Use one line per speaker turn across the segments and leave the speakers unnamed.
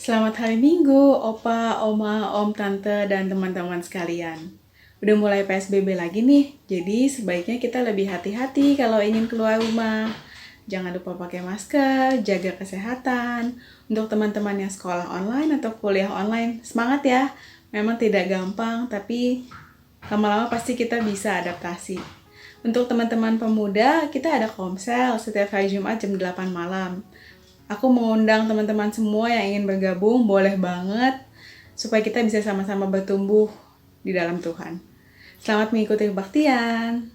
Selamat hari Minggu, Opa, Oma, Om, Tante, dan teman-teman sekalian. Udah mulai PSBB lagi nih, jadi sebaiknya kita lebih hati-hati kalau ingin keluar rumah. Jangan lupa pakai masker, jaga kesehatan. Untuk teman-teman yang sekolah online atau kuliah online, semangat ya. Memang tidak gampang, tapi lama-lama pasti kita bisa adaptasi. Untuk teman-teman pemuda, kita ada komsel setiap hari Jumat jam 8 malam. Aku mengundang teman-teman semua yang ingin bergabung, boleh banget, supaya kita bisa sama-sama bertumbuh di dalam Tuhan. Selamat mengikuti kebaktian.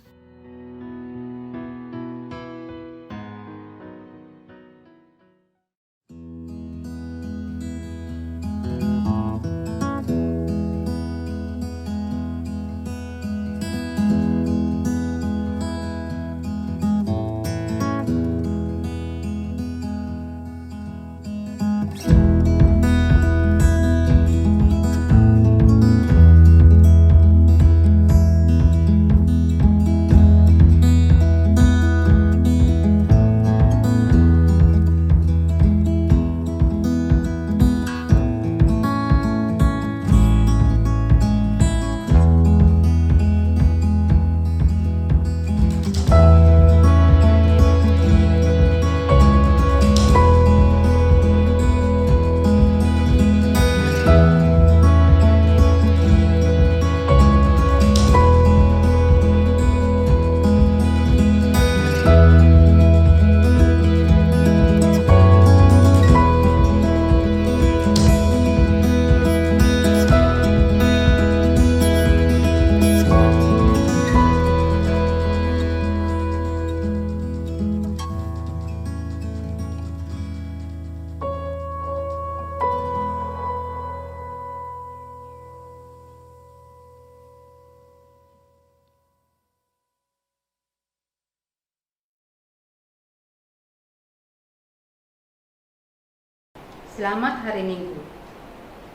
Selamat hari Minggu.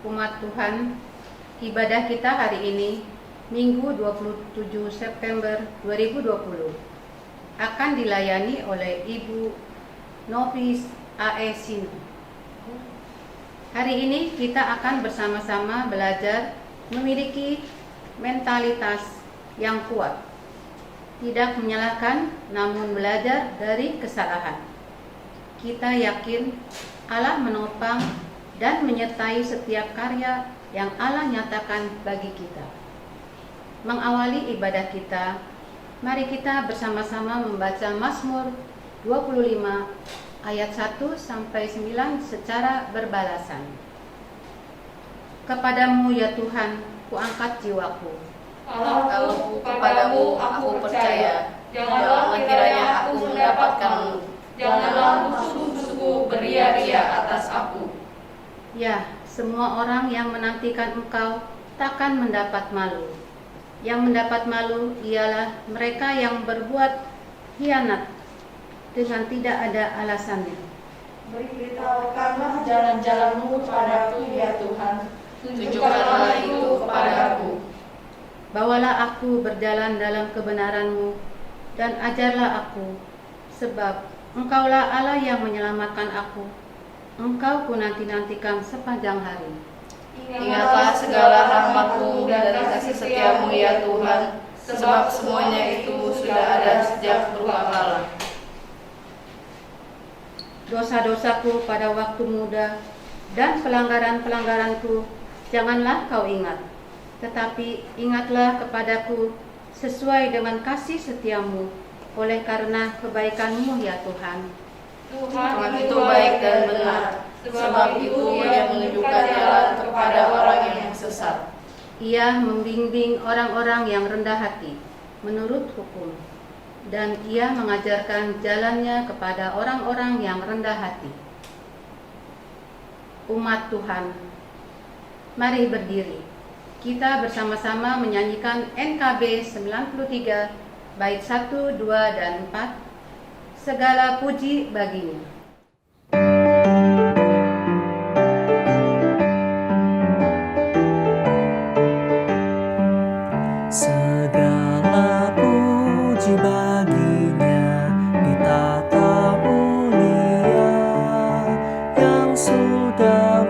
Umat Tuhan, ibadah kita hari ini, Minggu 27 September 2020, akan dilayani oleh Ibu Novis A.E. Sinu. Hari ini kita akan bersama-sama belajar memiliki mentalitas yang kuat. Tidak menyalahkan, namun belajar dari kesalahan. Kita yakin Allah menopang dan menyertai setiap karya yang Allah nyatakan bagi kita. Mengawali ibadah kita, mari kita bersama-sama membaca Mazmur 25 ayat 1 sampai 9 secara berbalasan. Kepadamu ya Tuhan, kuangkat jiwaku.
Allahku, kepadamu aku percaya. Janganlah kiranya aku mendapatkanmu. Janganlah musuh-musuhku beria-ria atas aku.
Ya, semua orang yang menantikan engkau takkan mendapat malu. Yang mendapat malu ialah mereka yang berbuat khianat dengan tidak ada alasannya.
Beritahukanlah jalan-jalanmu padaku ya Tuhan. Tunjukkanlah itu kepadaku.
Bawalah aku berjalan dalam kebenaran-Mu dan ajarlah aku, sebab Engkaulah Allah yang menyelamatkan aku. Engkau ku nanti-nantikan sepanjang hari.
Ingatlah segala rahmat-Mu dan kasih setia-Mu ya Tuhan, sebab semuanya itu sudah ada sejak berkala.
Dosa-dosaku pada waktu muda dan pelanggaran-pelanggaranku janganlah kau ingat. Tetapi ingatlah kepadaku sesuai dengan kasih setia-Mu, oleh karena kebaikan-Mu ya Tuhan.
Tuhan itu baik dan benar, sebab itu yang menunjukkan jalan kepada orang yang sesat.
Ia membimbing orang-orang yang rendah hati menurut hukum, dan Ia mengajarkan jalannya kepada orang-orang yang rendah hati. Umat Tuhan, mari berdiri. Kita bersama-sama menyanyikan NKB 93 bait 1, 2, dan 4. Segala puji baginya.
Segala puji baginya di tata mulia yang sudah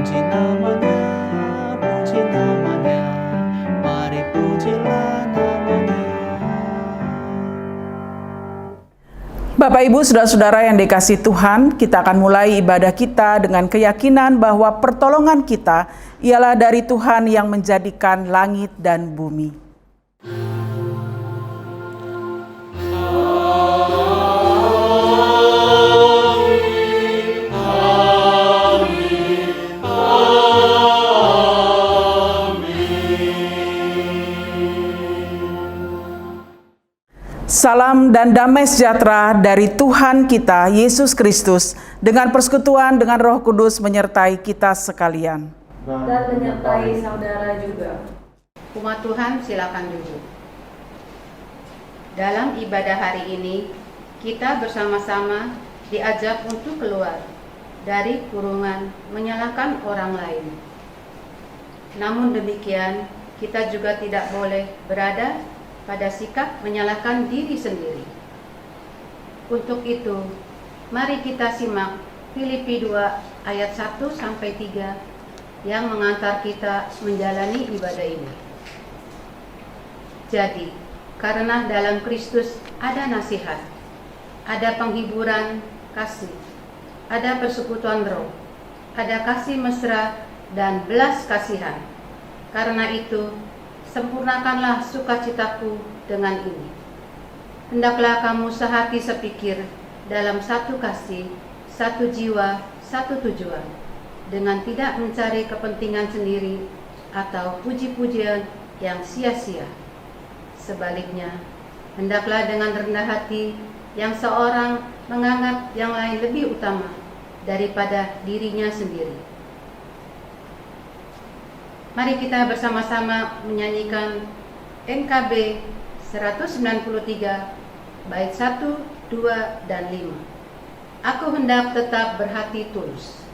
puji namanya, puji namanya, mari pujilah namanya.
Bapak Ibu Saudara-saudara yang dikasihi Tuhan, kita akan mulai ibadah kita dengan keyakinan bahwa pertolongan kita ialah dari Tuhan yang menjadikan langit dan bumi. Salam dan damai sejahtera dari Tuhan kita, Yesus Kristus, dengan persekutuan dengan Roh Kudus menyertai kita sekalian.
Dan menyertai saudara juga.
Umat Tuhan silakan duduk. Dalam ibadah hari ini, kita bersama-sama diajak untuk keluar dari kurungan menyalahkan orang lain. Namun demikian, kita juga tidak boleh berada pada sikap menyalahkan diri sendiri. Untuk itu, mari kita simak Filipi 2 ayat 1-3 yang mengantar kita menjalani ibadah ini. Jadi, karena dalam Kristus ada nasihat, ada penghiburan kasih, ada persekutuan roh, ada kasih mesra dan belas kasihan. Karena itu, sempurnakanlah sukacitaku dengan ini. Hendaklah kamu sehati sepikir dalam satu kasih, satu jiwa, satu tujuan, dengan tidak mencari kepentingan sendiri atau puji-pujian yang sia-sia. Sebaliknya, hendaklah dengan rendah hati yang seorang menganggap yang lain lebih utama daripada dirinya sendiri. Mari kita bersama-sama menyanyikan NKB 193 bait 1, 2, dan 5. Aku hendak tetap berhati tulus.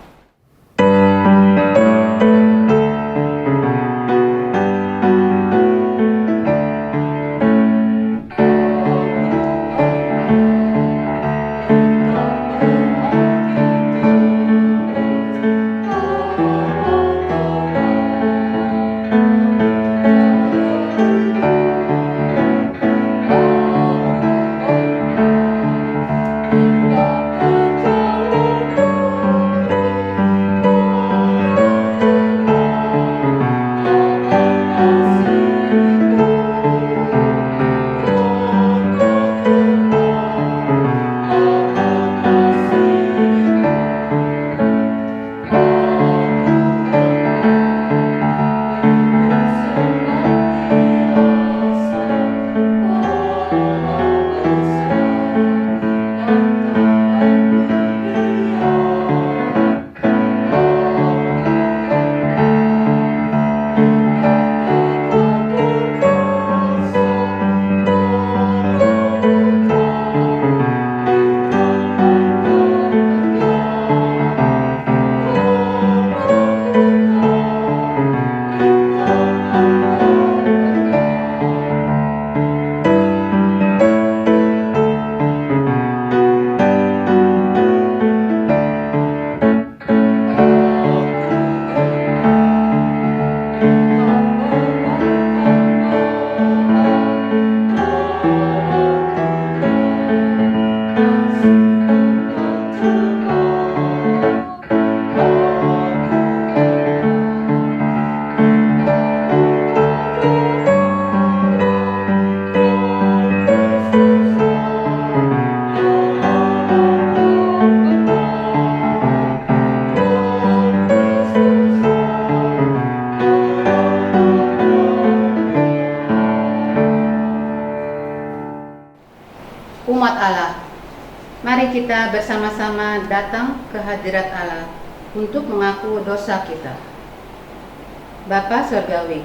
Umat Allah, mari kita bersama-sama datang ke hadirat Allah untuk mengaku dosa kita. Bapa Surgawi,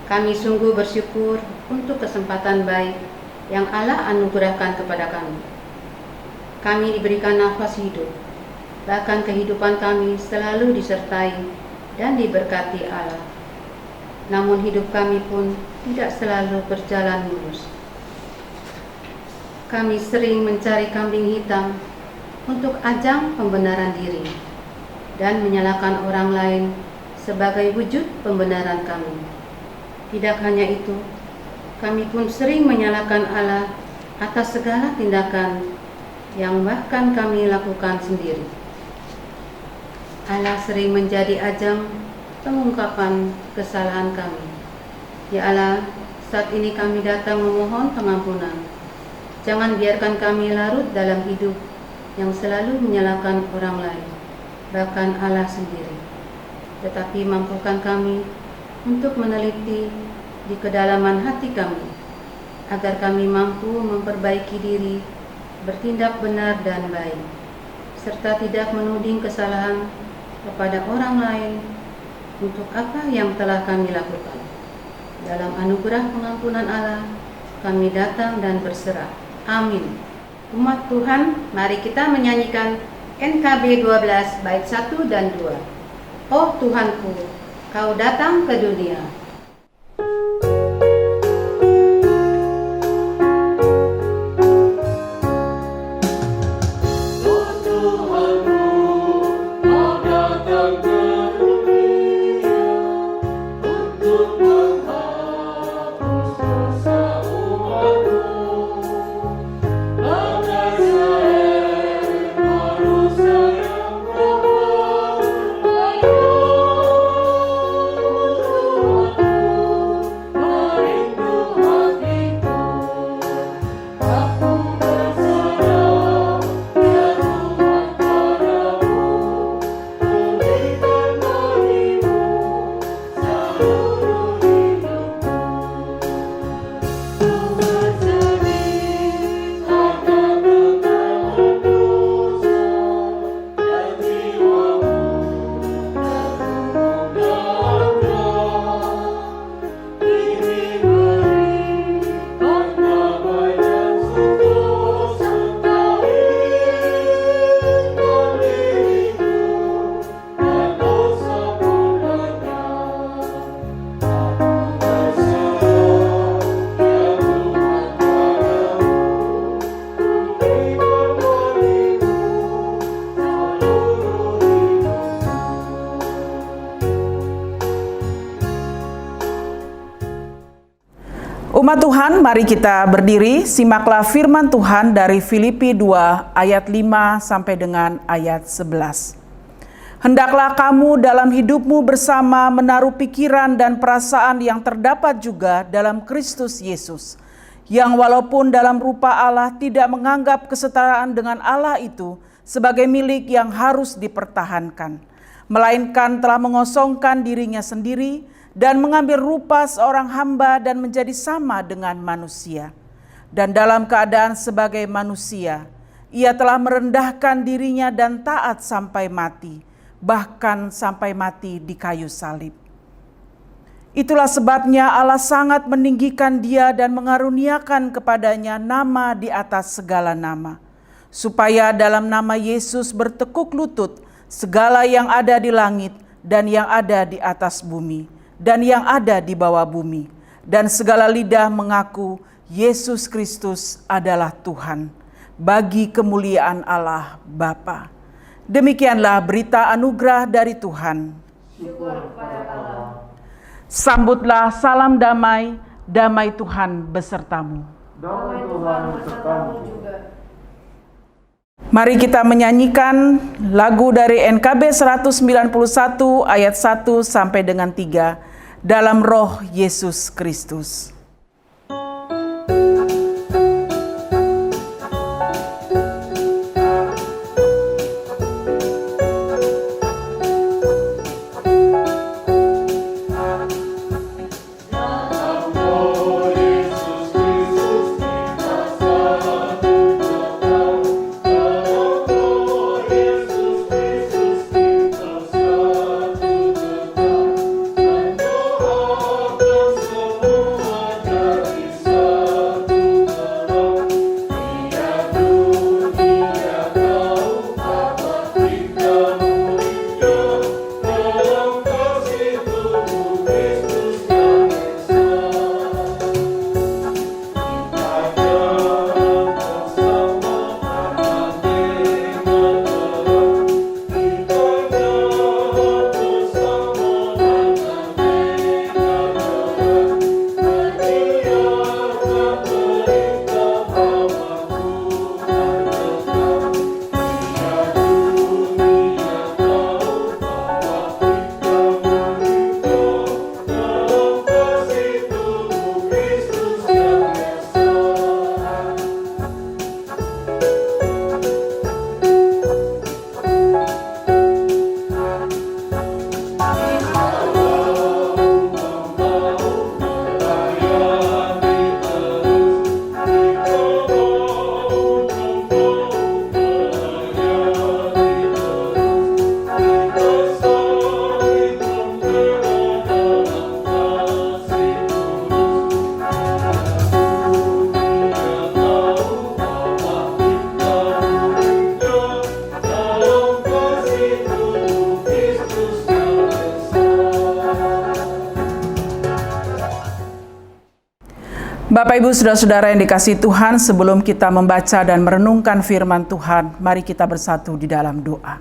kami sungguh bersyukur untuk kesempatan baik yang Allah anugerahkan kepada kami. Kami diberikan nafas hidup, bahkan kehidupan kami selalu disertai dan diberkati Allah. Namun hidup kami pun tidak selalu berjalan mulus. Kami sering mencari kambing hitam untuk ajang pembenaran diri, dan menyalahkan orang lain sebagai wujud pembenaran kami. Tidak hanya itu, kami pun sering menyalahkan Allah atas segala tindakan yang bahkan kami lakukan sendiri. Allah sering menjadi ajang pengungkapan kesalahan kami. Ya Allah, saat ini kami datang memohon pengampunan. Jangan biarkan kami larut dalam hidup yang selalu menyalahkan orang lain, bahkan Allah sendiri. Tetapi mampukan kami untuk meneliti di kedalaman hati kami, agar kami mampu memperbaiki diri, bertindak benar dan baik, serta tidak menuding kesalahan kepada orang lain untuk apa yang telah kami lakukan. Dalam anugerah pengampunan Allah, kami datang dan berserah. Amin. Umat Tuhan, mari kita menyanyikan NKB 12 bait 1 dan 2. Oh Tuhanku, Kau datang ke dunia.
Umat Tuhan, mari kita berdiri, simaklah firman Tuhan dari Filipi 2 ayat 5 sampai dengan ayat 11. Hendaklah kamu dalam hidupmu bersama menaruh pikiran dan perasaan yang terdapat juga dalam Kristus Yesus, yang walaupun dalam rupa Allah tidak menganggap kesetaraan dengan Allah itu sebagai milik yang harus dipertahankan, melainkan telah mengosongkan dirinya sendiri dan mengambil rupa seorang hamba dan menjadi sama dengan manusia. Dan dalam keadaan sebagai manusia, ia telah merendahkan dirinya dan taat sampai mati, bahkan sampai mati di kayu salib. Itulah sebabnya Allah sangat meninggikan dia dan mengaruniakan kepadanya nama di atas segala nama, supaya dalam nama Yesus bertekuk lutut segala yang ada di langit dan yang ada di atas bumi dan yang ada di bawah bumi, dan segala lidah mengaku Yesus Kristus adalah Tuhan, bagi kemuliaan Allah Bapa. Demikianlah berita anugerah dari Tuhan.
Syukur kepada Allah.
Sambutlah salam damai, damai Tuhan besertamu.
Damai Tuhan besertamu juga.
Mari kita menyanyikan lagu dari NKB 191 ayat 1 sampai dengan 3, dalam roh Yesus Kristus.
Semua
Bapak, Ibu, Saudara-saudara yang dikasihi Tuhan, sebelum kita membaca dan merenungkan firman Tuhan, mari kita bersatu di dalam doa.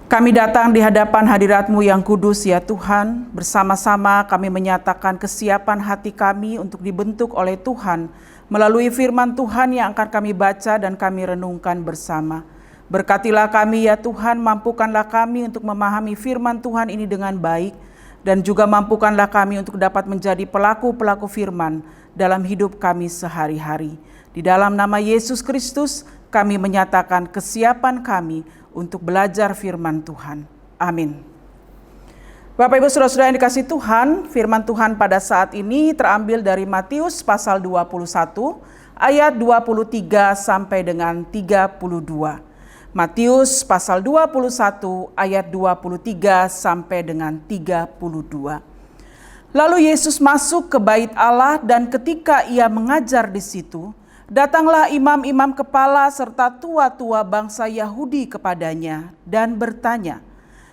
Kami datang di hadapan hadirat-Mu yang kudus ya Tuhan, bersama-sama kami menyatakan kesiapan hati kami untuk dibentuk oleh Tuhan melalui firman Tuhan yang akan kami baca dan kami renungkan bersama. Berkatilah kami ya Tuhan, mampukanlah kami untuk memahami firman Tuhan ini dengan baik, dan juga mampukanlah kami untuk dapat menjadi pelaku-pelaku firman dalam hidup kami sehari-hari. Di dalam nama Yesus Kristus, kami menyatakan kesiapan kami untuk belajar firman Tuhan. Amin. Bapak, Ibu, Saudara-saudara yang dikasihi Tuhan, firman Tuhan pada saat ini terambil dari Matius pasal 21 ayat 23 sampai dengan 32. Matius pasal 21 ayat 23 sampai dengan 32. Lalu Yesus masuk ke bait Allah, dan ketika ia mengajar di situ, datanglah imam-imam kepala serta tua-tua bangsa Yahudi kepadanya dan bertanya,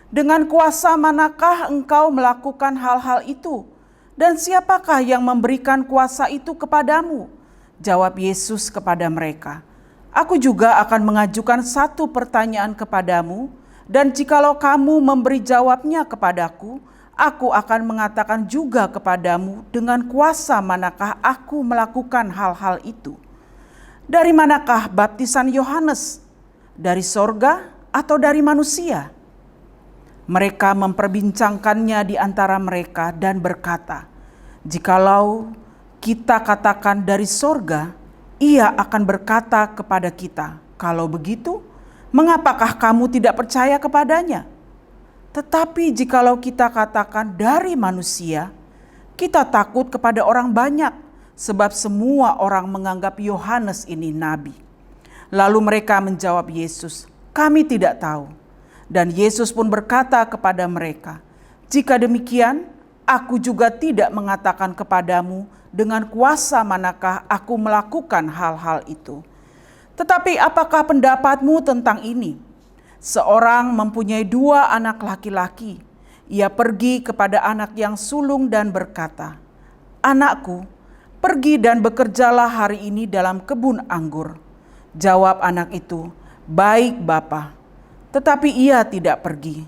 "Dengan kuasa manakah engkau melakukan hal-hal itu? Dan siapakah yang memberikan kuasa itu kepadamu?" Jawab Yesus kepada mereka, "Aku juga akan mengajukan satu pertanyaan kepadamu, dan jikalau kamu memberi jawabnya kepadaku, aku akan mengatakan juga kepadamu dengan kuasa manakah aku melakukan hal-hal itu. Dari manakah baptisan Yohanes? Dari sorga atau dari manusia?" Mereka memperbincangkannya di antara mereka dan berkata, "Jikalau kita katakan dari sorga, ia akan berkata kepada kita, 'Kalau begitu, mengapakah kamu tidak percaya kepadanya?' Tetapi jikalau kita katakan dari manusia, kita takut kepada orang banyak, sebab semua orang menganggap Yohanes ini nabi." Lalu mereka menjawab Yesus, "Kami tidak tahu." Dan Yesus pun berkata kepada mereka, "Jika demikian, aku juga tidak mengatakan kepadamu dengan kuasa manakah aku melakukan hal-hal itu. Tetapi apakah pendapatmu tentang ini? Seorang mempunyai 2 anak laki-laki. Ia pergi kepada anak yang sulung dan berkata, 'Anakku, pergi dan bekerjalah hari ini dalam kebun anggur.' Jawab anak itu, 'Baik, Bapa.' Tetapi ia tidak pergi.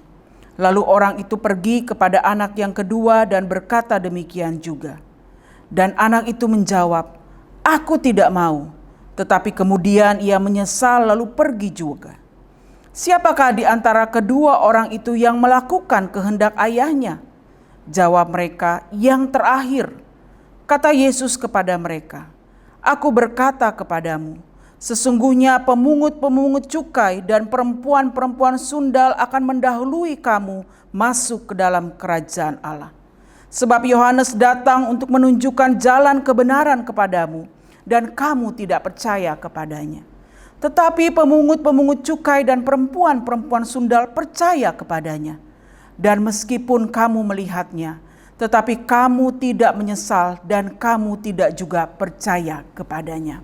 Lalu orang itu pergi kepada anak yang kedua dan berkata demikian juga. Dan anak itu menjawab, 'Aku tidak mau.' Tetapi kemudian ia menyesal lalu pergi juga. Siapakah di antara kedua orang itu yang melakukan kehendak ayahnya?" Jawab mereka, "Yang terakhir." Kata Yesus kepada mereka, "Aku berkata kepadamu, sesungguhnya pemungut-pemungut cukai dan perempuan-perempuan sundal akan mendahului kamu masuk ke dalam kerajaan Allah. Sebab Yohanes datang untuk menunjukkan jalan kebenaran kepadamu, dan kamu tidak percaya kepadanya. Tetapi pemungut-pemungut cukai dan perempuan-perempuan sundal percaya kepadanya. Dan meskipun kamu melihatnya, tetapi kamu tidak menyesal dan kamu tidak juga percaya kepadanya."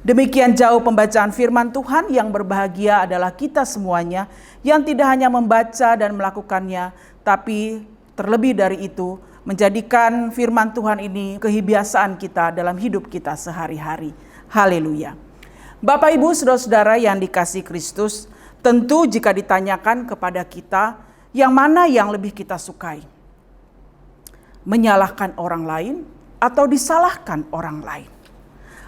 Demikian jauh pembacaan firman Tuhan. Yang berbahagia adalah kita semuanya yang tidak hanya membaca dan melakukannya, tapi terlebih dari itu menjadikan firman Tuhan ini kebiasaan kita dalam hidup kita sehari-hari. Haleluya. Bapak, Ibu, Saudara-saudara yang dikasihi Kristus, tentu jika ditanyakan kepada kita yang mana yang lebih kita sukai, menyalahkan orang lain atau disalahkan orang lain,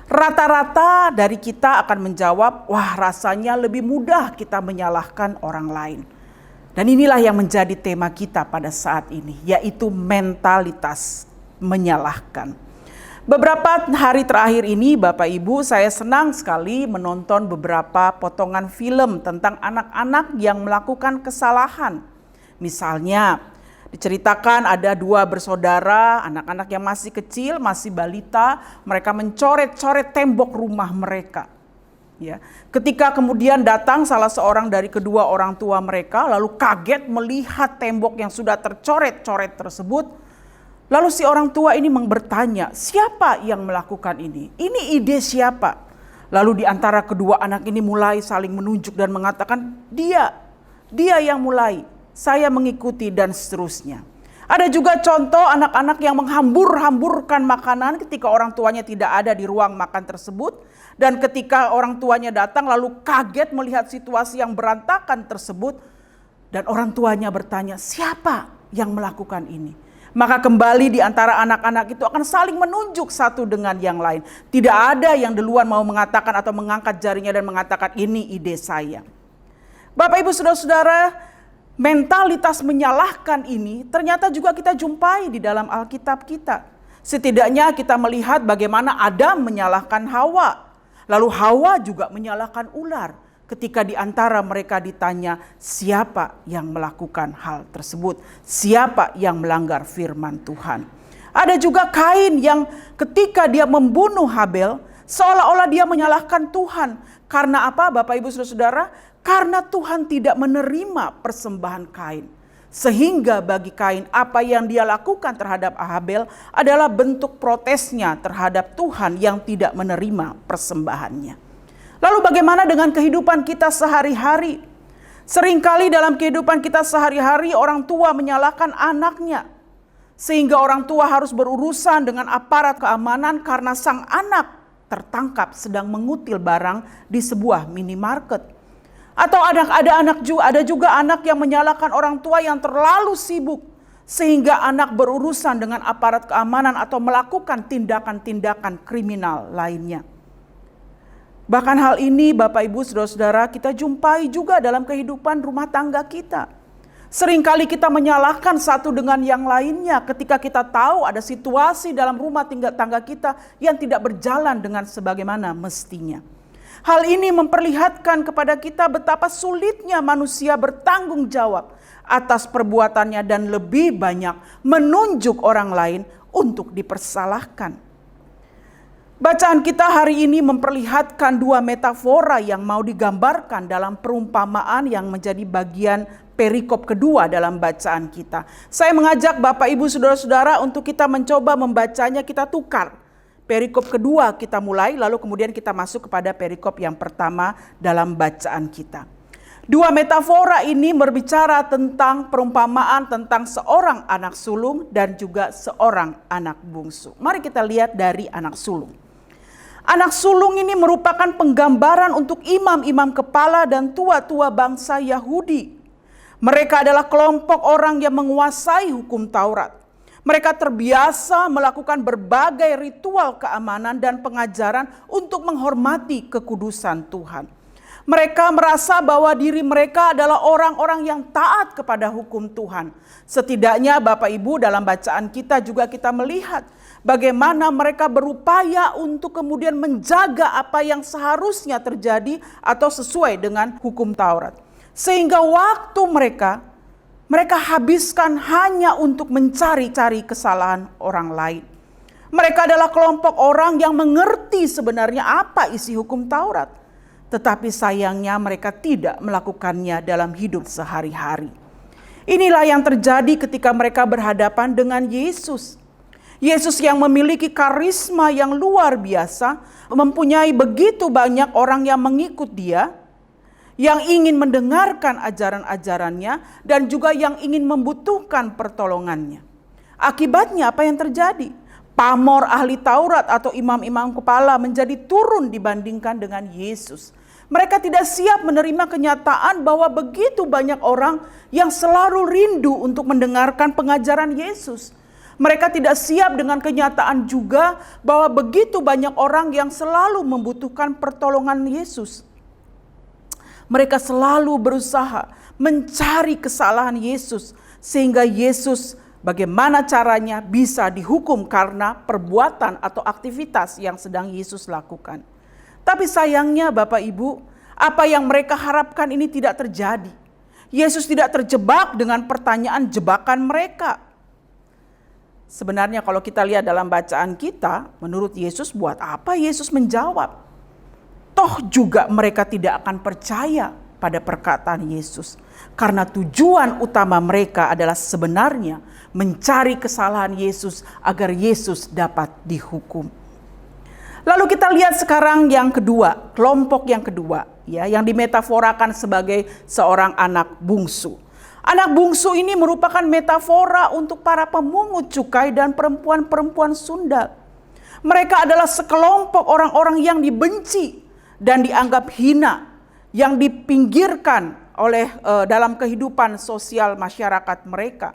rata-rata dari kita akan menjawab, "Wah, rasanya lebih mudah kita menyalahkan orang lain." Dan inilah yang menjadi tema kita pada saat ini, yaitu mentalitas menyalahkan. Beberapa hari terakhir ini, Bapak Ibu, saya senang sekali menonton beberapa potongan film tentang anak-anak yang melakukan kesalahan. Misalnya, diceritakan ada 2 bersaudara, anak-anak yang masih kecil, masih balita, mereka mencoret-coret tembok rumah mereka. Ya, ketika kemudian datang salah seorang dari kedua orang tua mereka, lalu kaget melihat tembok yang sudah tercoret-coret tersebut. Lalu si orang tua ini bertanya, "Siapa yang melakukan ini? Ini ide siapa?" Lalu di antara kedua anak ini mulai saling menunjuk dan mengatakan, dia yang mulai, saya mengikuti, dan seterusnya. Ada juga contoh anak-anak yang menghambur-hamburkan makanan ketika orang tuanya tidak ada di ruang makan tersebut. Dan ketika orang tuanya datang lalu kaget melihat situasi yang berantakan tersebut. Dan orang tuanya bertanya, siapa yang melakukan ini? Maka kembali di antara anak-anak itu akan saling menunjuk satu dengan yang lain. Tidak ada yang duluan mau mengatakan atau mengangkat jarinya dan mengatakan ini ide saya. Bapak Ibu Saudara-saudara, mentalitas menyalahkan ini ternyata juga kita jumpai di dalam Alkitab kita. Setidaknya kita melihat bagaimana Adam menyalahkan Hawa. Lalu Hawa juga menyalahkan ular ketika di antara mereka ditanya siapa yang melakukan hal tersebut. Siapa yang melanggar firman Tuhan. Ada juga Kain yang ketika dia membunuh Habel seolah-olah dia menyalahkan Tuhan. Karena apa Bapak Ibu Saudara-saudara? Karena Tuhan tidak menerima persembahan Kain. Sehingga bagi Kain apa yang dia lakukan terhadap Habel adalah bentuk protesnya terhadap Tuhan yang tidak menerima persembahannya. Lalu bagaimana dengan kehidupan kita sehari-hari? Seringkali dalam kehidupan kita sehari-hari orang tua menyalahkan anaknya. Sehingga orang tua harus berurusan dengan aparat keamanan karena sang anak tertangkap sedang mengutil barang di sebuah minimarket. Atau ada juga anak yang menyalahkan orang tua yang terlalu sibuk sehingga anak berurusan dengan aparat keamanan atau melakukan tindakan-tindakan kriminal lainnya. Bahkan hal ini Bapak Ibu Saudara-saudara kita jumpai juga dalam kehidupan rumah tangga kita. Seringkali kita menyalahkan satu dengan yang lainnya ketika kita tahu ada situasi dalam rumah tangga kita yang tidak berjalan dengan sebagaimana mestinya. Hal ini memperlihatkan kepada kita betapa sulitnya manusia bertanggung jawab atas perbuatannya dan lebih banyak menunjuk orang lain untuk dipersalahkan. Bacaan kita hari ini memperlihatkan dua metafora yang mau digambarkan dalam perumpamaan yang menjadi bagian perikop kedua dalam bacaan kita. Saya mengajak Bapak Ibu Saudara-saudara untuk kita mencoba membacanya, kita tukar. Perikop kedua kita mulai, lalu kemudian kita masuk kepada perikop yang pertama dalam bacaan kita. Dua metafora ini berbicara tentang perumpamaan tentang seorang anak sulung dan juga seorang anak bungsu. Mari kita lihat dari anak sulung. Anak sulung ini merupakan penggambaran untuk imam-imam kepala dan tua-tua bangsa Yahudi. Mereka adalah kelompok orang yang menguasai hukum Taurat. Mereka terbiasa melakukan berbagai ritual keamanan dan pengajaran untuk menghormati kekudusan Tuhan. Mereka merasa bahwa diri mereka adalah orang-orang yang taat kepada hukum Tuhan. Setidaknya Bapak Ibu dalam bacaan kita juga kita melihat bagaimana mereka berupaya untuk kemudian menjaga apa yang seharusnya terjadi atau sesuai dengan hukum Taurat. Sehingga waktu mereka habiskan hanya untuk mencari-cari kesalahan orang lain. Mereka adalah kelompok orang yang mengerti sebenarnya apa isi hukum Taurat. Tetapi sayangnya mereka tidak melakukannya dalam hidup sehari-hari. Inilah yang terjadi ketika mereka berhadapan dengan Yesus. Yesus yang memiliki karisma yang luar biasa, mempunyai begitu banyak orang yang mengikut dia, yang ingin mendengarkan ajaran-ajarannya dan juga yang ingin membutuhkan pertolongannya. Akibatnya apa yang terjadi? Pamor ahli Taurat atau imam-imam kepala menjadi turun dibandingkan dengan Yesus. Mereka tidak siap menerima kenyataan bahwa begitu banyak orang yang selalu rindu untuk mendengarkan pengajaran Yesus. Mereka tidak siap dengan kenyataan juga bahwa begitu banyak orang yang selalu membutuhkan pertolongan Yesus. Mereka selalu berusaha mencari kesalahan Yesus sehingga Yesus bagaimana caranya bisa dihukum karena perbuatan atau aktivitas yang sedang Yesus lakukan. Tapi sayangnya Bapak Ibu, apa yang mereka harapkan ini tidak terjadi. Yesus tidak terjebak dengan pertanyaan jebakan mereka. Sebenarnya kalau kita lihat dalam bacaan kita, menurut Yesus buat apa Yesus menjawab? Toh juga mereka tidak akan percaya pada perkataan Yesus. Karena tujuan utama mereka adalah sebenarnya mencari kesalahan Yesus agar Yesus dapat dihukum. Lalu kita lihat sekarang yang kedua, kelompok yang kedua, ya, yang dimetaforakan sebagai seorang anak bungsu. Anak bungsu ini merupakan metafora untuk para pemungut cukai dan perempuan-perempuan sundal. Mereka adalah sekelompok orang-orang yang dibenci dan dianggap hina, yang dipinggirkan oleh dalam kehidupan sosial masyarakat mereka.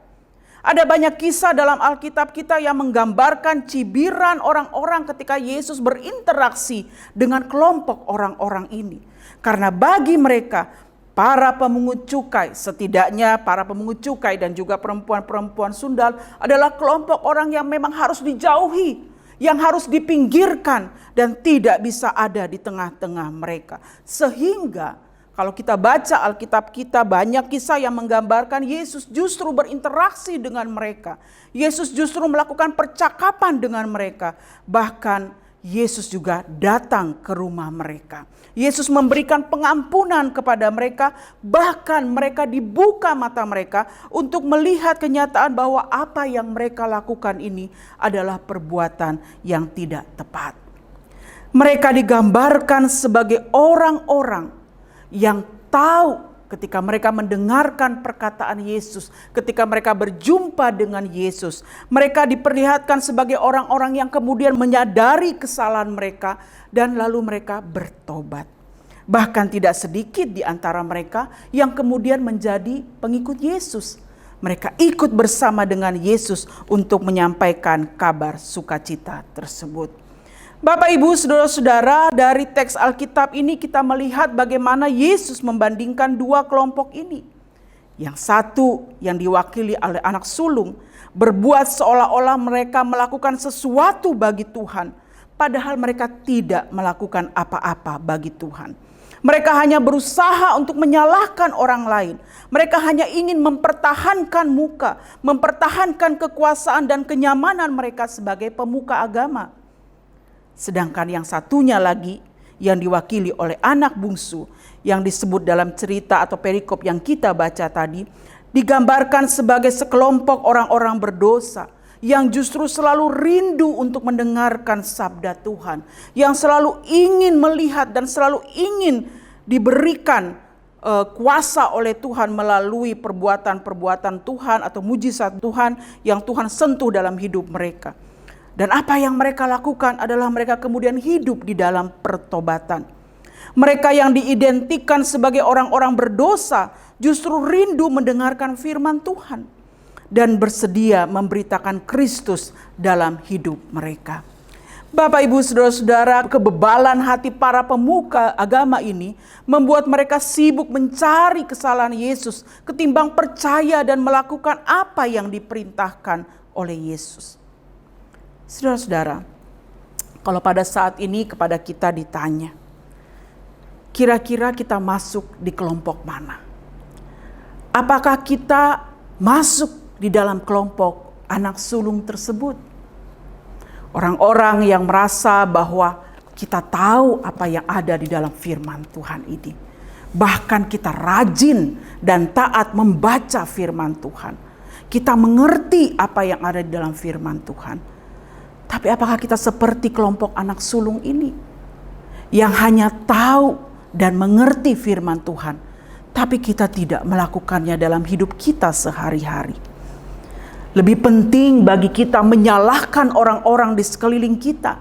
Ada banyak kisah dalam Alkitab kita yang menggambarkan cibiran orang-orang ketika Yesus berinteraksi dengan kelompok orang-orang ini. Karena bagi mereka, para pemungut cukai, setidaknya para pemungut cukai dan juga perempuan-perempuan sundal adalah kelompok orang yang memang harus dijauhi, yang harus dipinggirkan dan tidak bisa ada di tengah-tengah mereka. Sehingga kalau kita baca Alkitab kita, banyak kisah yang menggambarkan Yesus justru berinteraksi dengan mereka. Yesus justru melakukan percakapan dengan mereka. Bahkan Yesus juga datang ke rumah mereka. Yesus memberikan pengampunan kepada mereka. Bahkan mereka dibuka mata mereka untuk melihat kenyataan bahwa apa yang mereka lakukan ini adalah perbuatan yang tidak tepat. Mereka digambarkan sebagai orang-orang yang tahu ketika mereka mendengarkan perkataan Yesus, ketika mereka berjumpa dengan Yesus, mereka diperlihatkan sebagai orang-orang yang kemudian menyadari kesalahan mereka dan lalu mereka bertobat. Bahkan tidak sedikit di antara mereka yang kemudian menjadi pengikut Yesus. Mereka ikut bersama dengan Yesus untuk menyampaikan kabar sukacita tersebut. Bapak, Ibu, saudara-saudara, dari teks Alkitab ini kita melihat bagaimana Yesus membandingkan dua kelompok ini. Yang satu yang diwakili oleh anak sulung berbuat seolah-olah mereka melakukan sesuatu bagi Tuhan, padahal mereka tidak melakukan apa-apa bagi Tuhan. Mereka hanya berusaha untuk menyalahkan orang lain. Mereka hanya ingin mempertahankan muka, mempertahankan kekuasaan dan kenyamanan mereka sebagai pemuka agama. Sedangkan yang satunya lagi yang diwakili oleh anak bungsu yang disebut dalam cerita atau perikop yang kita baca tadi, digambarkan sebagai sekelompok orang-orang berdosa yang justru selalu rindu untuk mendengarkan sabda Tuhan, yang selalu ingin melihat dan selalu ingin diberikan kuasa oleh Tuhan melalui perbuatan-perbuatan Tuhan atau mujizat Tuhan yang Tuhan sentuh dalam hidup mereka. Dan apa yang mereka lakukan adalah mereka kemudian hidup di dalam pertobatan. Mereka yang diidentikan sebagai orang-orang berdosa justru rindu mendengarkan firman Tuhan dan bersedia memberitakan Kristus dalam hidup mereka. Bapak, Ibu, saudara-saudara, kebebalan hati para pemuka agama ini membuat mereka sibuk mencari kesalahan Yesus ketimbang percaya dan melakukan apa yang diperintahkan oleh Yesus. Saudara-saudara, kalau pada saat ini kepada kita ditanya, kira-kira kita masuk di kelompok mana? Apakah kita masuk di dalam kelompok anak sulung tersebut? Orang-orang yang merasa bahwa kita tahu apa yang ada di dalam firman Tuhan ini. Bahkan kita rajin dan taat membaca firman Tuhan. Kita mengerti apa yang ada di dalam firman Tuhan. Tapi apakah kita seperti kelompok anak sulung ini yang hanya tahu dan mengerti firman Tuhan, tapi kita tidak melakukannya dalam hidup kita sehari-hari? Lebih penting bagi kita menyalahkan orang-orang di sekeliling kita.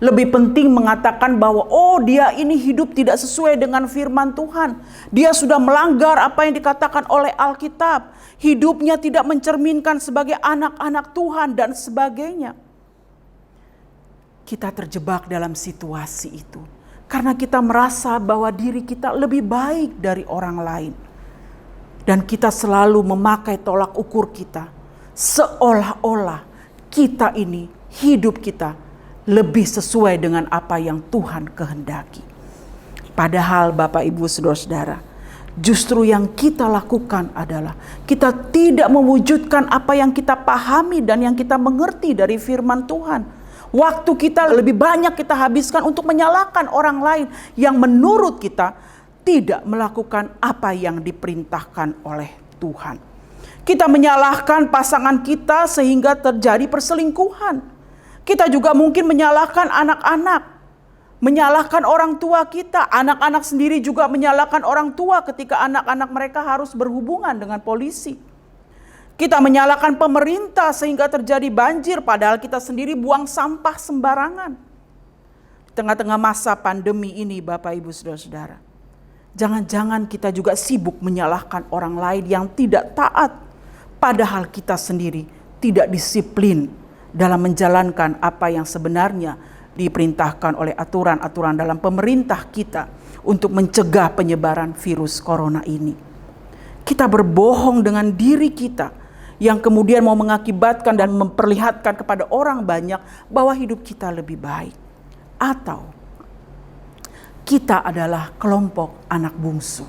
Lebih penting mengatakan bahwa dia ini hidup tidak sesuai dengan firman Tuhan. Dia sudah melanggar apa yang dikatakan oleh Alkitab. Hidupnya tidak mencerminkan sebagai anak-anak Tuhan dan sebagainya. Kita terjebak dalam situasi itu karena kita merasa bahwa diri kita lebih baik dari orang lain. Dan kita selalu memakai tolak ukur kita. Seolah-olah kita ini, hidup kita lebih sesuai dengan apa yang Tuhan kehendaki. Padahal Bapak, Ibu, saudara-saudara, justru yang kita lakukan adalah kita tidak mewujudkan apa yang kita pahami dan yang kita mengerti dari firman Tuhan. Waktu kita lebih banyak kita habiskan untuk menyalahkan orang lain yang menurut kita tidak melakukan apa yang diperintahkan oleh Tuhan. Kita menyalahkan pasangan kita sehingga terjadi perselingkuhan. Kita juga mungkin menyalahkan anak-anak menyalahkan orang tua kita. Anak-anak sendiri juga menyalahkan orang tua ketika anak-anak mereka harus berhubungan dengan polisi. Kita menyalahkan pemerintah sehingga terjadi banjir padahal kita sendiri buang sampah sembarangan. Di tengah-tengah masa pandemi ini Bapak Ibu Saudara-saudara, jangan-jangan kita juga sibuk menyalahkan orang lain yang tidak taat, padahal kita sendiri tidak disiplin dalam menjalankan apa yang sebenarnya diperintahkan oleh aturan-aturan dalam pemerintah kita untuk mencegah penyebaran virus corona ini. Kita berbohong dengan diri kita yang kemudian mau mengakibatkan dan memperlihatkan kepada orang banyak bahwa hidup kita lebih baik. Atau kita adalah kelompok anak bungsu.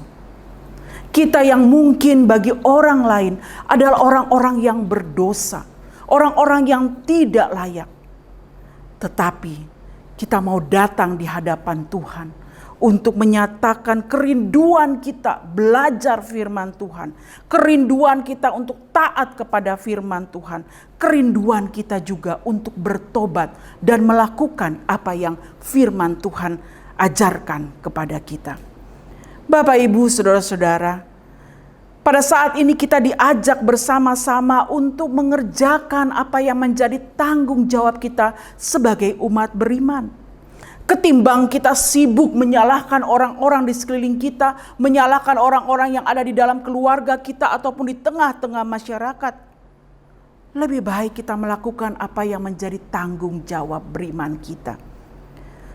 Kita yang mungkin bagi orang lain adalah orang-orang yang berdosa, orang-orang yang tidak layak. Tetapi kita mau datang di hadapan Tuhan untuk menyatakan kerinduan kita belajar firman Tuhan, kerinduan kita untuk taat kepada firman Tuhan, kerinduan kita juga untuk bertobat dan melakukan apa yang firman Tuhan ajarkan kepada kita. Bapak, Ibu, saudara-saudara, pada saat ini kita diajak bersama-sama untuk mengerjakan apa yang menjadi tanggung jawab kita sebagai umat beriman. Ketimbang kita sibuk menyalahkan orang-orang di sekeliling kita, menyalahkan orang-orang yang ada di dalam keluarga kita ataupun di tengah-tengah masyarakat, lebih baik kita melakukan apa yang menjadi tanggung jawab beriman kita.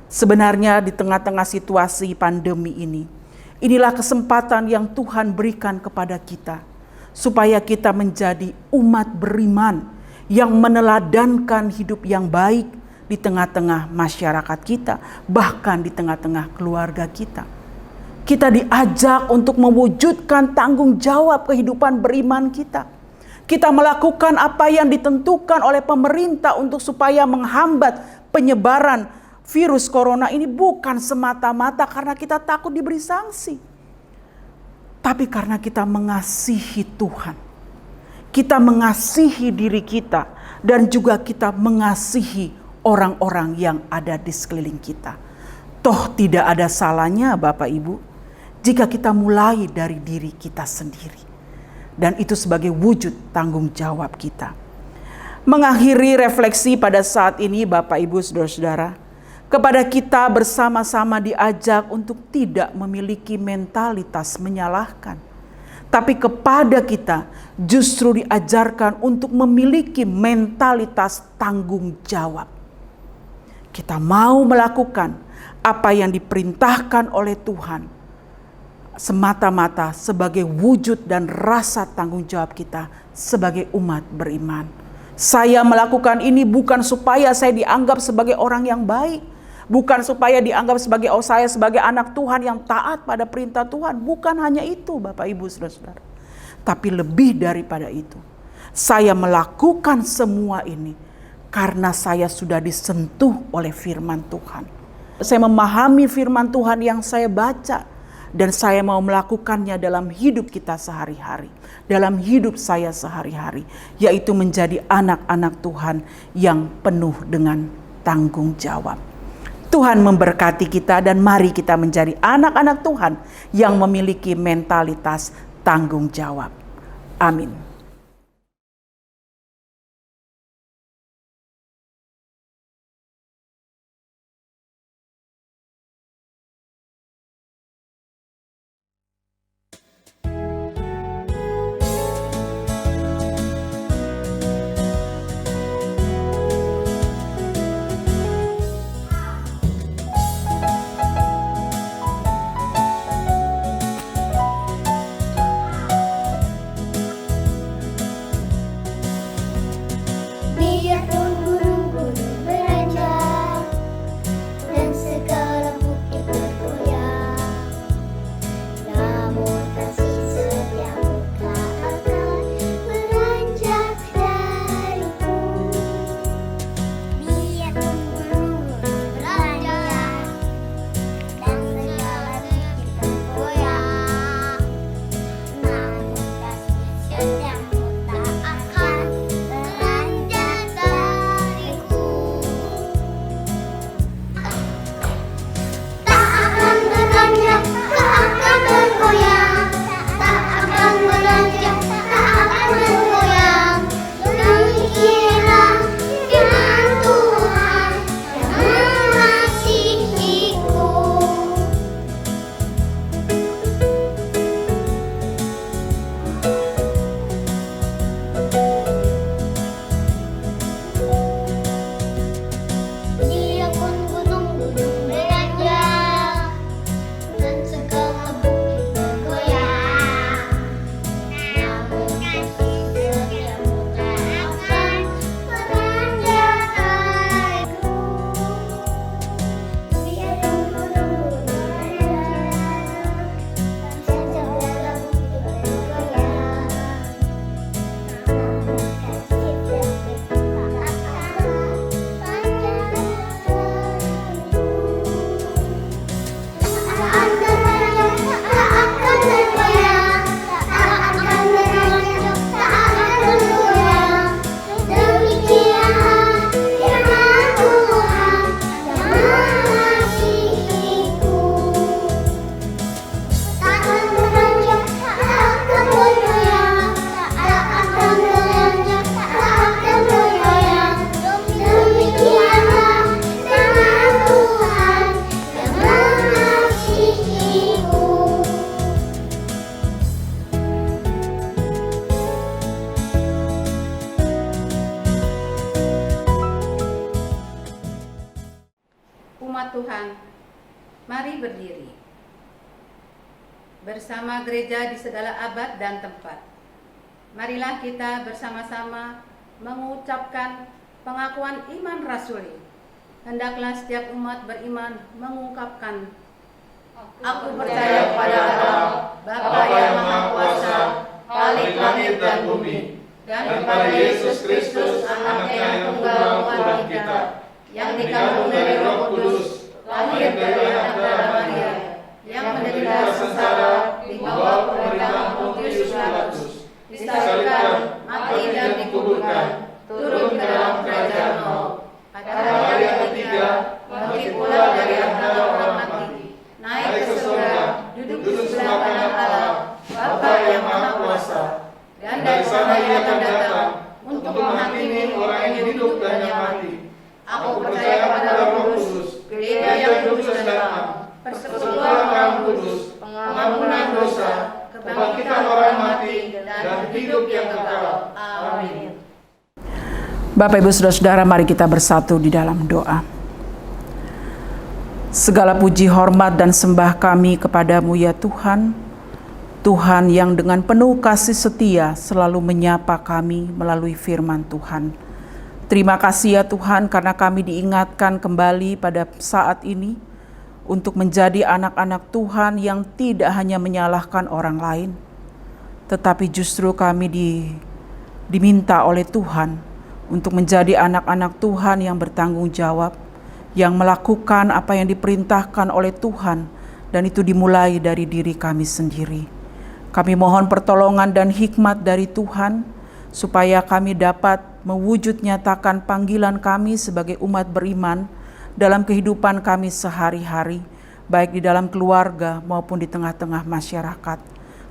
Sebenarnya di tengah-tengah situasi pandemi ini, inilah kesempatan yang Tuhan berikan kepada kita supaya kita menjadi umat beriman yang meneladankan hidup yang baik di tengah-tengah masyarakat kita, bahkan di tengah-tengah keluarga kita. Kita diajak untuk mewujudkan tanggung jawab kehidupan beriman kita. Kita melakukan apa yang ditentukan oleh pemerintah untuk supaya menghambat penyebaran virus corona ini bukan semata-mata karena kita takut diberi sanksi. Tapi karena kita mengasihi Tuhan. Kita mengasihi diri kita dan juga kita mengasihi orang-orang yang ada di sekeliling kita. Toh tidak ada salahnya Bapak Ibu jika kita mulai dari diri kita sendiri. Dan itu sebagai wujud tanggung jawab kita. Mengakhiri refleksi pada saat ini Bapak Ibu saudara-saudara, kepada kita bersama-sama diajak untuk tidak memiliki mentalitas menyalahkan. Tapi kepada kita justru diajarkan untuk memiliki mentalitas tanggung jawab. Kita mau melakukan apa yang diperintahkan oleh Tuhan semata-mata sebagai wujud dan rasa tanggung jawab kita sebagai umat beriman. Saya melakukan ini bukan supaya saya dianggap sebagai orang yang baik, bukan supaya dianggap sebagai saya sebagai anak Tuhan yang taat pada perintah Tuhan. Bukan hanya itu Bapak Ibu saudara-saudara. Tapi lebih daripada itu, saya melakukan semua ini karena saya sudah disentuh oleh firman Tuhan. Saya memahami firman Tuhan yang saya baca. Dan saya mau melakukannya dalam hidup kita sehari-hari. Dalam hidup saya sehari-hari. Yaitu menjadi anak-anak Tuhan yang penuh dengan tanggung jawab. Tuhan memberkati kita dan mari kita menjadi anak-anak Tuhan yang memiliki mentalitas tanggung jawab. Amin.
umat Tuhan, mari berdiri. Bersama gereja di segala abad dan tempat, marilah kita bersama-sama mengucapkan pengakuan iman rasuli. Hendaklah setiap umat beriman mengungkapkan, aku percaya kepada Allah, Bapa yang Maha Kuasa, Khalik langit dan bumi, dan kepada Yesus Kristus, Anaknya yang tunggal Tuhan kita, yang dikandung dari Roh Kudus, lahir dari anak darah Maria, yang menderita sengsara di bawah pemerintahan Pontius Pilatus, disalibkan, mati dan dikuburkan, turun ke dalam kerajaan maut. Pada hari yang ketiga, bangkit pula dari antara orang mati, naik ke surga, duduk sebelah kanan Allah, Bapa yang Maha Kuasa. Dan dari sana Ia akan datang untuk menghakimi orang yang hidup dan yang mati. Aku percaya kepada Roh Kudus, gereja yang kudus dan damai, persekutuan orang kudus, pengampunan dosa, kebangkitan orang mati, dan hidup yang kekal. Amin.
Bapak, Ibu, Saudara-saudara, mari kita bersatu di dalam doa. Segala puji, hormat, dan sembah kami kepadamu ya Tuhan, Tuhan yang dengan penuh kasih setia selalu menyapa kami melalui firman Tuhan. Terima kasih ya Tuhan karena kami diingatkan kembali pada saat ini untuk menjadi anak-anak Tuhan yang tidak hanya menyalahkan orang lain, tetapi justru kami diminta oleh Tuhan untuk menjadi anak-anak Tuhan yang bertanggung jawab, yang melakukan apa yang diperintahkan oleh Tuhan, dan itu dimulai dari diri kami sendiri. Kami mohon pertolongan dan hikmat dari Tuhan, supaya kami dapat mewujud nyatakan panggilan kami sebagai umat beriman dalam kehidupan kami sehari-hari, baik di dalam keluarga maupun di tengah-tengah masyarakat.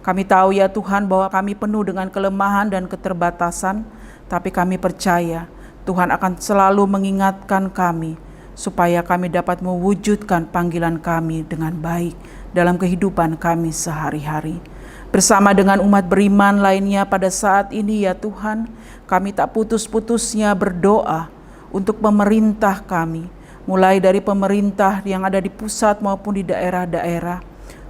Kami tahu ya Tuhan bahwa kami penuh dengan kelemahan dan keterbatasan, tapi kami percaya Tuhan akan selalu mengingatkan kami, supaya kami dapat mewujudkan panggilan kami dengan baik dalam kehidupan kami sehari-hari. Bersama dengan umat beriman lainnya pada saat ini ya Tuhan, kami tak putus-putusnya berdoa untuk pemerintah kami, mulai dari pemerintah yang ada di pusat maupun di daerah-daerah.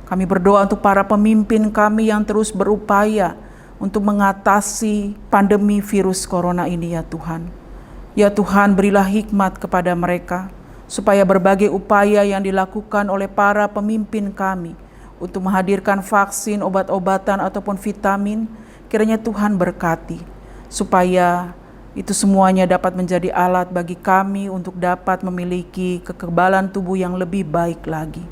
Kami berdoa untuk para pemimpin kami yang terus berupaya untuk mengatasi pandemi virus corona ini ya Tuhan. Ya Tuhan, berilah hikmat kepada mereka, supaya berbagai upaya yang dilakukan oleh para pemimpin kami untuk menghadirkan vaksin, obat-obatan, ataupun vitamin, kiranya Tuhan berkati, supaya itu semuanya dapat menjadi alat bagi kami untuk dapat memiliki kekebalan tubuh yang lebih baik lagi.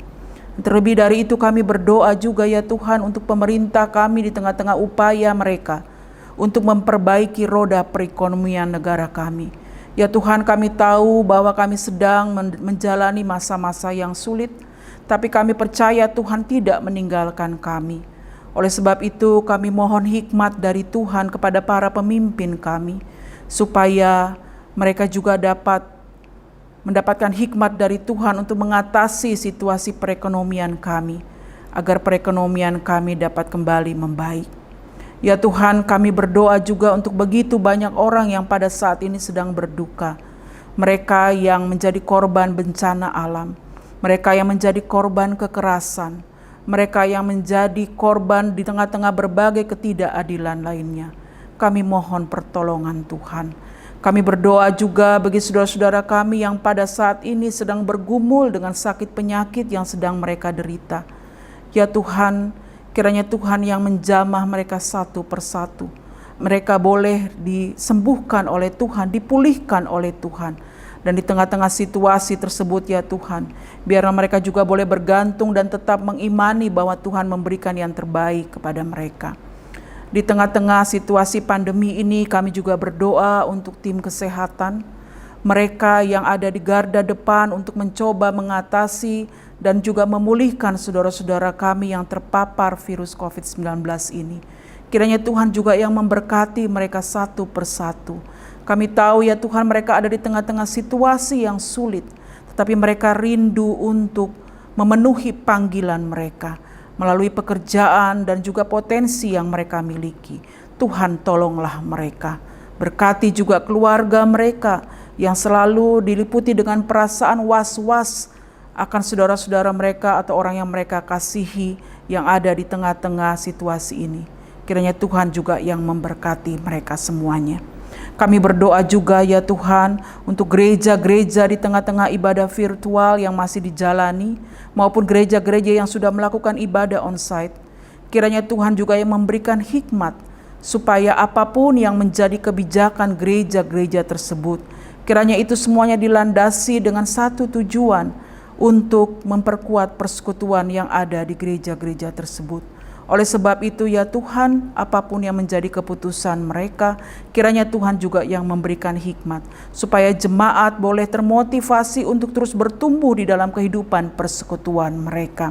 Terlebih dari itu kami berdoa juga ya Tuhan untuk pemerintah kami di tengah-tengah upaya mereka untuk memperbaiki roda perekonomian negara kami. Ya Tuhan, kami tahu bahwa kami sedang menjalani masa-masa yang sulit, tapi kami percaya Tuhan tidak meninggalkan kami. Oleh sebab itu kami mohon hikmat dari Tuhan kepada para pemimpin kami, supaya mereka juga dapat mendapatkan hikmat dari Tuhan untuk mengatasi situasi perekonomian kami, agar perekonomian kami dapat kembali membaik. Ya Tuhan, kami berdoa juga untuk begitu banyak orang yang pada saat ini sedang berduka. Mereka yang menjadi korban bencana alam, mereka yang menjadi korban kekerasan, mereka yang menjadi korban di tengah-tengah berbagai ketidakadilan lainnya. Kami mohon pertolongan Tuhan. Kami berdoa juga bagi saudara-saudara kami yang pada saat ini sedang bergumul dengan sakit penyakit yang sedang mereka derita. Ya Tuhan, kiranya Tuhan yang menjamah mereka satu persatu. Mereka boleh disembuhkan oleh Tuhan, dipulihkan oleh Tuhan. Dan di tengah-tengah situasi tersebut ya Tuhan, biarlah mereka juga boleh bergantung dan tetap mengimani bahwa Tuhan memberikan yang terbaik kepada mereka. Di tengah-tengah situasi pandemi ini kami juga berdoa untuk tim kesehatan, mereka yang ada di garda depan untuk mencoba mengatasi dan juga memulihkan saudara-saudara kami yang terpapar virus COVID-19 ini. Kiranya Tuhan juga yang memberkati mereka satu persatu. Kami tahu ya Tuhan, mereka ada di tengah-tengah situasi yang sulit, tetapi mereka rindu untuk memenuhi panggilan mereka melalui pekerjaan dan juga potensi yang mereka miliki. Tuhan, tolonglah mereka. Berkati juga keluarga mereka yang selalu diliputi dengan perasaan was-was akan saudara-saudara mereka atau orang yang mereka kasihi yang ada di tengah-tengah situasi ini. Kiranya Tuhan juga yang memberkati mereka semuanya. Kami berdoa juga ya Tuhan untuk gereja-gereja di tengah-tengah ibadah virtual yang masih dijalani maupun gereja-gereja yang sudah melakukan ibadah onsite. Kiranya Tuhan juga yang memberikan hikmat supaya apapun yang menjadi kebijakan gereja-gereja tersebut, kiranya itu semuanya dilandasi dengan satu tujuan untuk memperkuat persekutuan yang ada di gereja-gereja tersebut. Oleh sebab itu ya Tuhan, apapun yang menjadi keputusan mereka, kiranya Tuhan juga yang memberikan hikmat, supaya jemaat boleh termotivasi untuk terus bertumbuh di dalam kehidupan persekutuan mereka.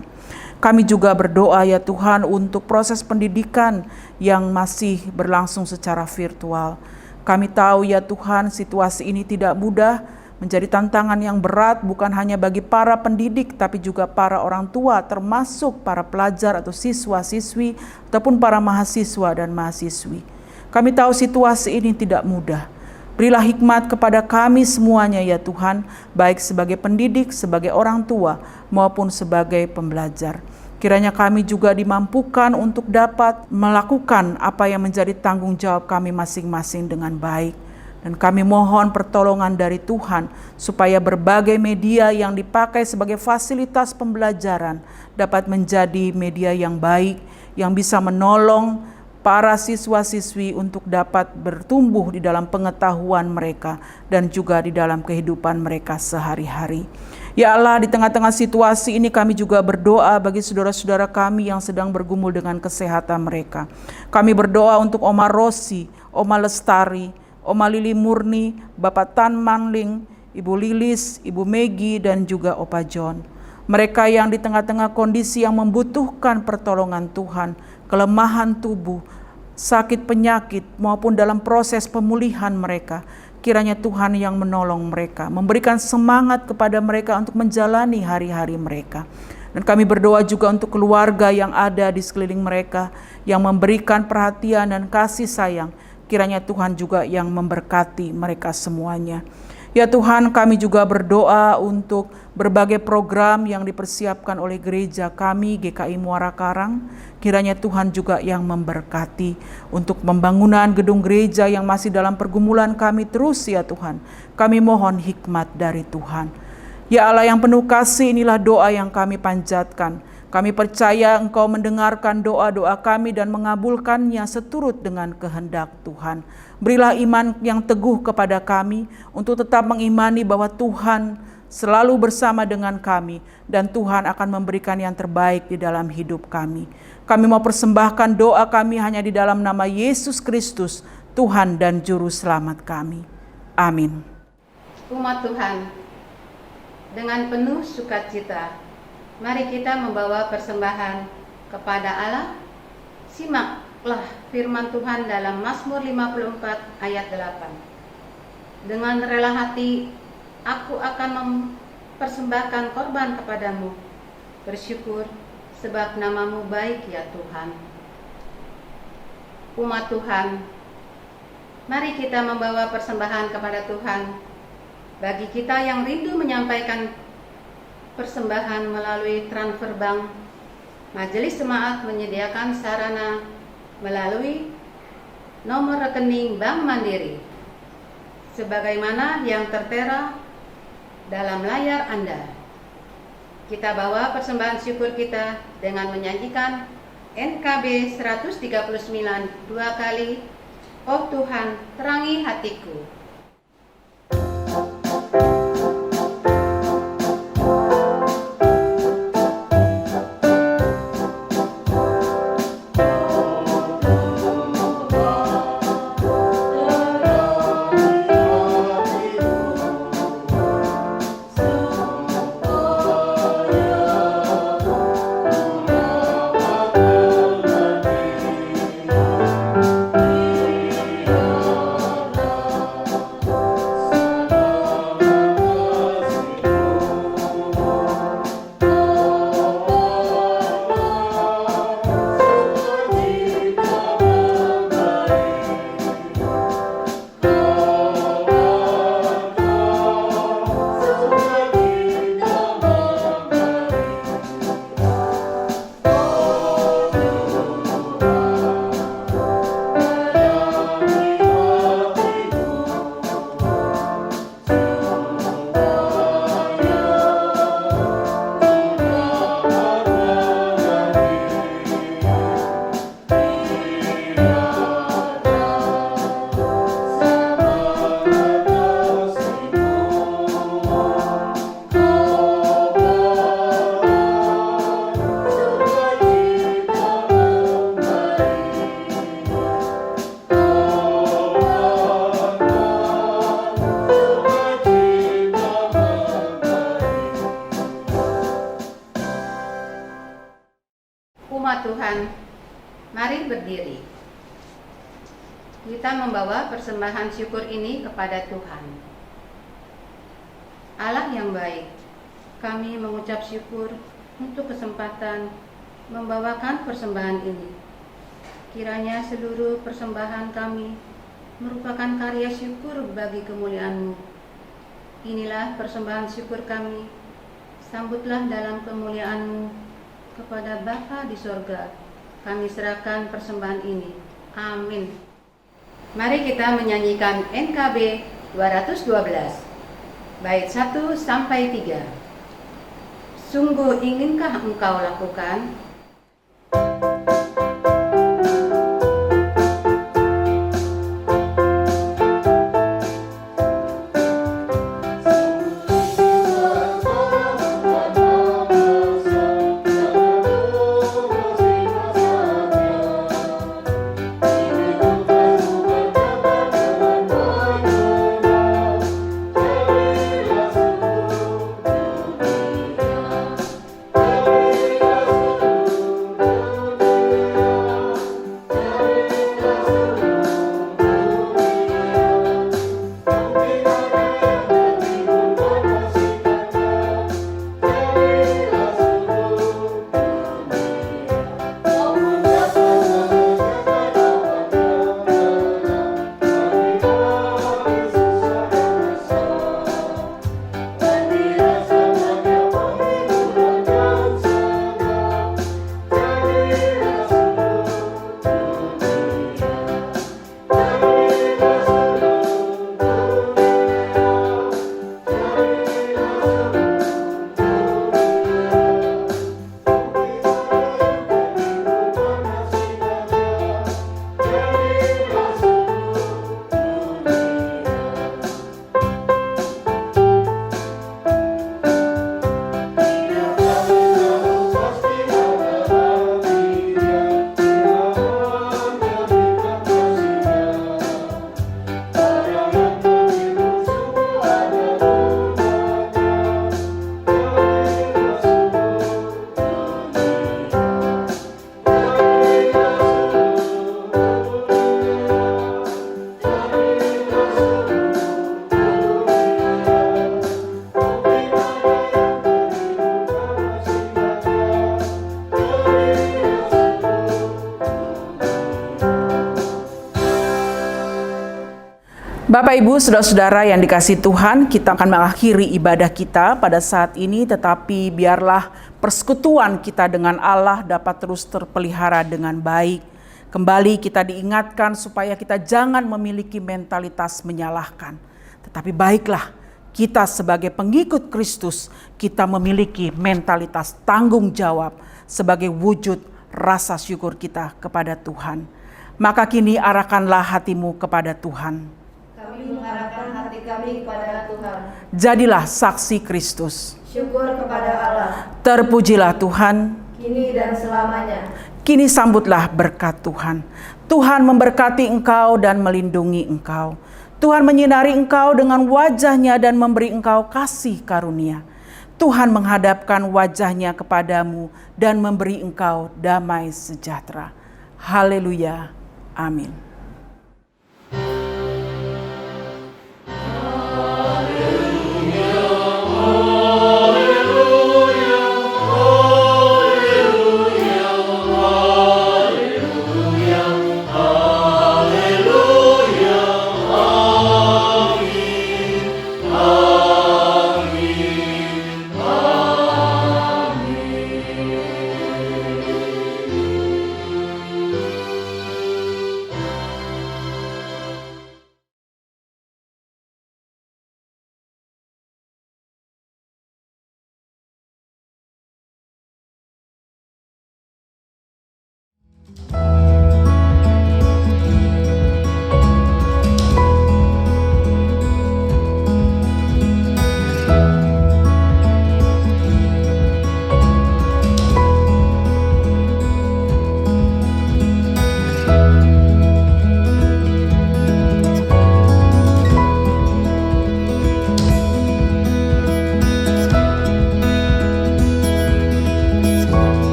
Kami juga berdoa ya Tuhan untuk proses pendidikan yang masih berlangsung secara virtual. Kami tahu ya Tuhan situasi ini tidak mudah, menjadi tantangan yang berat bukan hanya bagi para pendidik tapi juga para orang tua, termasuk para pelajar atau siswa-siswi ataupun para mahasiswa dan mahasiswi. Kami tahu situasi ini tidak mudah. Berilah hikmat kepada kami semuanya ya Tuhan, baik sebagai pendidik, sebagai orang tua, maupun sebagai pembelajar. Kiranya kami juga dimampukan untuk dapat melakukan apa yang menjadi tanggung jawab kami masing-masing dengan baik. Dan kami mohon pertolongan dari Tuhan, supaya berbagai media yang dipakai sebagai fasilitas pembelajaran dapat menjadi media yang baik, yang bisa menolong para siswa-siswi untuk dapat bertumbuh di dalam pengetahuan mereka dan juga di dalam kehidupan mereka sehari-hari. Ya Allah, di tengah-tengah situasi ini kami juga berdoa bagi saudara-saudara kami yang sedang bergumul dengan kesehatan mereka. Kami berdoa untuk Oma Rosi, Oma Lestari, Oma Lili Murni, Bapak Tan Manling, Ibu Lilis, Ibu Megi, dan juga Opa John. Mereka yang di tengah-tengah kondisi yang membutuhkan pertolongan Tuhan, kelemahan tubuh, sakit penyakit, maupun dalam proses pemulihan mereka. Kiranya Tuhan yang menolong mereka, memberikan semangat kepada mereka untuk menjalani hari-hari mereka. Dan kami berdoa juga untuk keluarga yang ada di sekeliling mereka, yang memberikan perhatian dan kasih sayang. Kiranya Tuhan juga yang memberkati mereka semuanya. Ya Tuhan, kami juga berdoa untuk berbagai program yang dipersiapkan oleh gereja kami GKI Muara Karang. Kiranya Tuhan juga yang memberkati untuk pembangunan gedung gereja yang masih dalam pergumulan kami terus ya Tuhan. Kami mohon hikmat dari Tuhan. Ya Allah yang penuh kasih, inilah doa yang kami panjatkan. Kami percaya Engkau mendengarkan doa-doa kami dan mengabulkannya seturut dengan kehendak Tuhan. Berilah iman yang teguh kepada kami untuk tetap mengimani bahwa Tuhan selalu bersama dengan kami dan Tuhan akan memberikan yang terbaik di dalam hidup kami. Kami mau persembahkan doa kami hanya di dalam nama Yesus Kristus, Tuhan dan Juru Selamat kami. Amin.
Umat Tuhan, dengan penuh sukacita, mari kita membawa persembahan kepada Allah. Simaklah firman Tuhan dalam Mazmur 54 ayat 8. Dengan rela hati, aku akan mempersembahkan korban kepadamu. Bersyukur sebab namamu baik ya Tuhan. Umat Tuhan, mari kita membawa persembahan kepada Tuhan. Bagi kita yang rindu menyampaikan persembahan melalui transfer bank, Majelis Jemaat menyediakan sarana melalui nomor rekening Bank Mandiri, sebagaimana yang tertera dalam layar Anda. Kita bawa persembahan syukur kita dengan menyanyikan NKB 139 dua kali, Oh Tuhan, terangi hatiku. persembahan syukur ini kepada Tuhan. Allah yang baik, kami mengucap syukur untuk kesempatan membawakan persembahan ini. Kiranya seluruh persembahan kami merupakan karya syukur bagi kemuliaan-Mu. Inilah persembahan syukur kami. Sambutlah dalam kemuliaan-Mu kepada Bapa di sorga. Kami serahkan persembahan ini. Amin. Mari kita menyanyikan NKB 212, bait 1 sampai 3. Sungguh inginkah engkau lakukan?
Bapak, Ibu, Saudara-saudara yang dikasihi Tuhan, kita akan mengakhiri ibadah kita pada saat ini, tetapi biarlah persekutuan kita dengan Allah dapat terus terpelihara dengan baik. Kembali kita diingatkan supaya kita jangan memiliki mentalitas menyalahkan. Tetapi baiklah, kita sebagai pengikut Kristus, kita memiliki mentalitas tanggung jawab sebagai wujud rasa syukur kita kepada Tuhan. Maka kini arahkanlah hatimu kepada Tuhan.
Kami mengarahkan hati kami kepada Tuhan.
Jadilah saksi Kristus.
Syukur kepada Allah,
Terpujilah Tuhan.
kini dan selamanya.
Kini sambutlah berkat Tuhan. Tuhan memberkati engkau dan melindungi engkau. Tuhan menyinari engkau dengan wajah-Nya dan memberi engkau kasih karunia. Tuhan menghadapkan wajah-Nya kepadamu dan memberi engkau damai sejahtera. Haleluya. Amin.